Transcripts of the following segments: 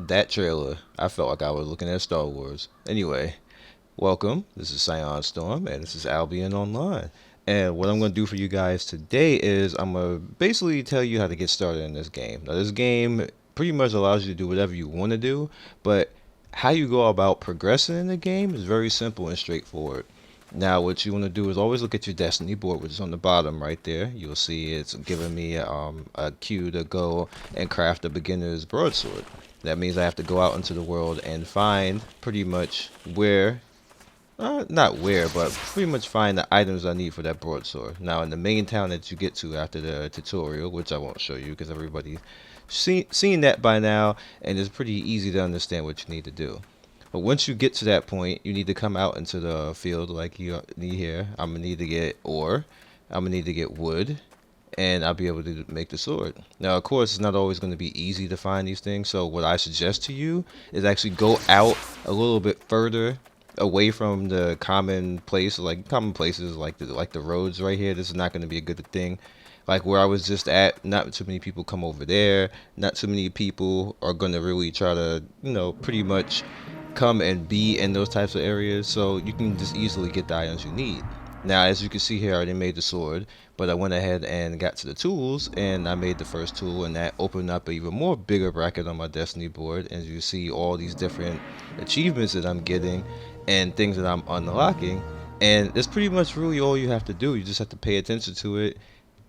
That trailer, I felt like I was looking at Star Wars. Anyway, welcome. This is Scion Storm, and this is Albion Online. And what I'm going to do for you guys today is I'm going to basically tell you how to get started in this game. Now, this game pretty much allows you to do whatever you want to do, but how you go about progressing in the game is very simple and straightforward. Now, what you want to do is always look at your Destiny board, which is on the bottom right there. You'll see it's giving me a cue to go and craft a beginner's broadsword. That means I have to go out into the world and find pretty much where, not where, but pretty much find the items I need for that broadsword. Now, in the main town that you get to after the tutorial, which I won't show you because everybody's seen that by now, and it's pretty easy to understand what you need to do. But once you get to that point, you need to come out into the field like you need here. I'm going to need to get ore. I'm going to need to get wood. And I'll be able to make the sword. Now, of course, it's not always going to be easy to find these things. So what I suggest to you is actually go out a little bit further away from the common place, like common places like the roads right here. This is not going to be a good thing. Like where I was just at, not too many people come over there. Not too many people are going to really try to, pretty much come and be in those types of areas. So you can just easily get the items you need. Now, as you can see here, I already made the sword, but I went ahead and got to the tools, and I made the first tool, and that opened up an even more bigger bracket on my Destiny board. As you see, all these different achievements that I'm getting and things that I'm unlocking, and that's pretty much really all you have to do. You just have to pay attention to it,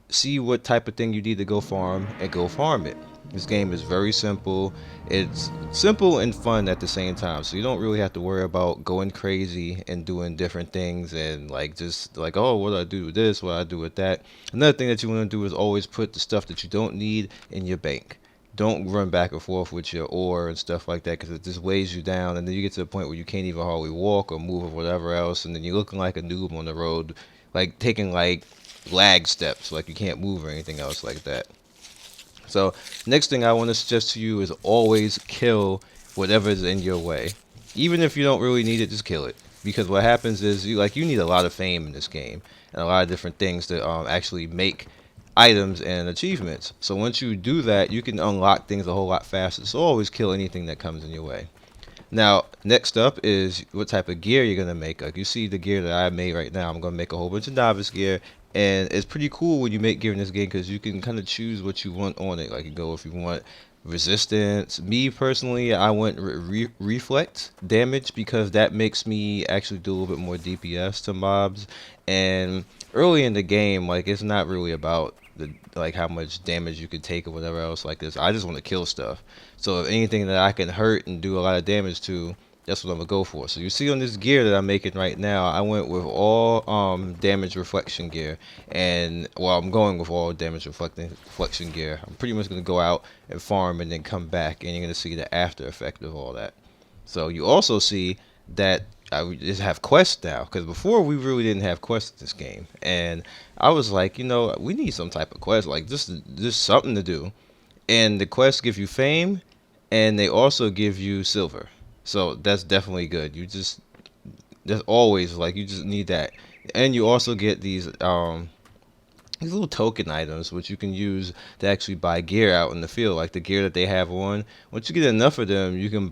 see what type of thing you need to go farm, and go farm it. This game is very simple. It's simple and fun at the same time, so you don't really have to worry about going crazy and doing different things and like just like, oh, what do I do with this, what do I do with that. Another thing that you want to do is always put the stuff that you don't need in your bank. Don't run back and forth with your ore and stuff like that, because it just weighs you down, and then you get to the point where you can't even hardly walk or move or whatever else, and then you're looking like a noob on the road, like taking like lag steps, like you can't move or anything else like that. So next thing I want to suggest to you is always kill whatever is in your way. Even if you don't really need it, just kill it. Because what happens is you need a lot of fame in this game and a lot of different things to actually make items and achievements. So once you do that, you can unlock things a whole lot faster. So always kill anything that comes in your way. Now, next up is what type of gear you're going to make. Like you see the gear that I made right now. I'm going to make a whole bunch of novice gear. And it's pretty cool when you make gear in this game because you can kind of choose what you want on it. Like you go if you want resistance. Me personally, I went reflect damage because that makes me actually do a little bit more DPS to mobs. And early in the game, like it's not really about the like how much damage you could take or whatever else like this. I just want to kill stuff. So if anything that I can hurt and do a lot of damage to, that's what I'm gonna go for. So you see on this gear that I'm making right now, I went with all damage reflection gear, and well, I'm going with all damage reflection gear. I'm pretty much gonna go out and farm and then come back, and you're gonna see the after effect of all that. So you also see that I just have quests now, because before we really didn't have quests in this game, and I was like, we need some type of quest, like just something to do. And the quests give you fame, and they also give you silver. So that's definitely good. There's always like you just need that, and you also get these little token items which you can use to actually buy gear out in the field, like the gear that they have on. Once you get enough of them, you can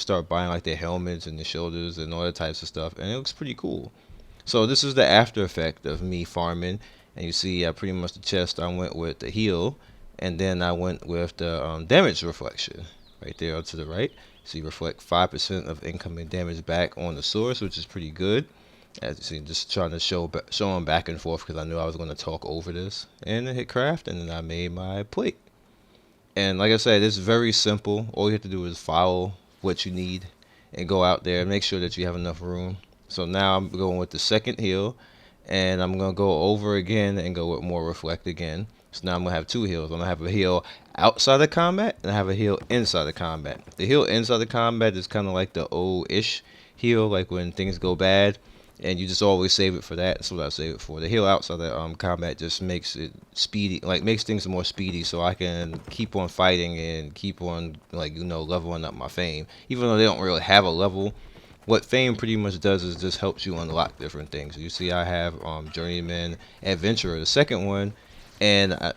start buying like their helmets and the shoulders and all that types of stuff, and it looks pretty cool. So this is the after effect of me farming And you see, I pretty much the chest I went with the heal, and then I went with the damage reflection right there to the right. So you reflect 5% of incoming damage back on the source, which is pretty good. As you see, just trying to show them back and forth because I knew I was going to talk over this. And then hit craft, and then I made my plate. And like I said, it's very simple. All you have to do is follow what you need and go out there and make sure that you have enough room. So now I'm going with the second heal, and I'm going to go over again and go with more reflect again. So now I'm going to have two heals. I'm going to have a heal outside of combat, and I have a heal inside of combat. The heal inside of combat is kind of like the old-ish heal, like when things go bad, and you just always save it for that. That's what I save it for. The heal outside of combat just makes it speedy, like makes things more speedy, so I can keep on fighting and keep on, like, you know, leveling up my fame. Even though they don't really have a level, what fame pretty much does is just helps you unlock different things. You see, I have journeyman, adventurer, the second one, and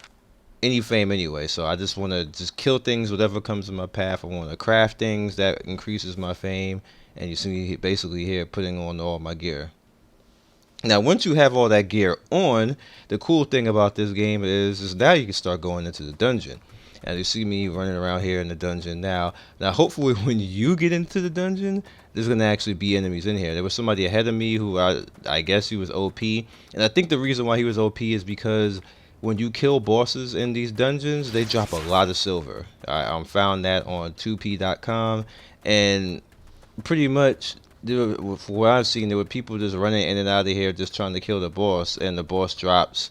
any fame anyway. So I just want to just kill things, whatever comes in my path. I want to craft things that increases my fame. And you see me basically here putting on all my gear. Now, once you have all that gear on, the cool thing about this game is now you can start going into the dungeon. And you see me running around here in the dungeon now. Now, hopefully, when you get into the dungeon, there's going to actually be enemies in here. There was somebody ahead of me who I guess he was OP. And I think the reason why he was OP is because when you kill bosses in these dungeons, they drop a lot of silver. I found that on 2p.com. And pretty much, for what I've seen, there were people just running in and out of here just trying to kill the boss, and the boss drops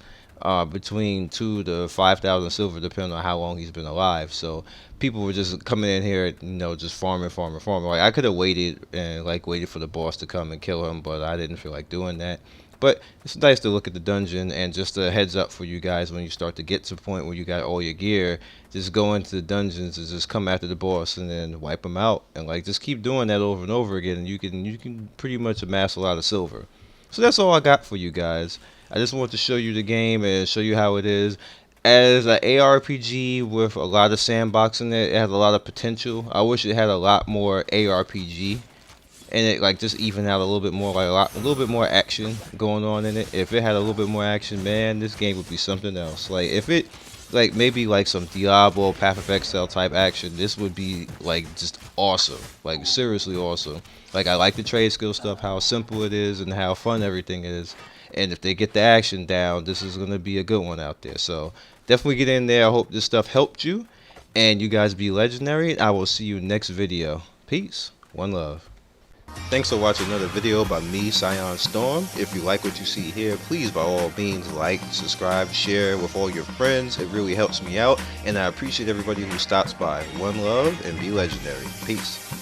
between 2 to 5,000 silver depending on how long he's been alive. So people were just coming in here, you know, just farming. Like, I could have waited and waited for the boss to come and kill him, but I didn't feel like doing that. But it's nice to look at the dungeon, and just a heads up for you guys, when you start to get to the point where you got all your gear, just go into the dungeons and just come after the boss and then wipe them out, and just keep doing that over and over again, and you can pretty much amass a lot of silver. So that's all I got for you guys. I just wanted to show you the game and show you how it is. As an ARPG with a lot of sandbox in it, it has a lot of potential. I wish it had a lot more ARPG and it just even out a little bit more, a little bit more action going on in it. If it had a little bit more action, man, this game would be something else. If it maybe some Diablo, Path of Exile type action, this would be just awesome, seriously awesome. I like the trade skill stuff, how simple it is and how fun everything is. And if they get the action down, this is gonna be a good one out there. So definitely get in there. I hope this stuff helped you and you guys be legendary. I will see you next video. Peace. One love. Thanks for watching another video by me, Scion Storm. If you like what you see here, please by all means like, subscribe, share with all your friends. It really helps me out, and I appreciate everybody who stops by. One love and be legendary. Peace.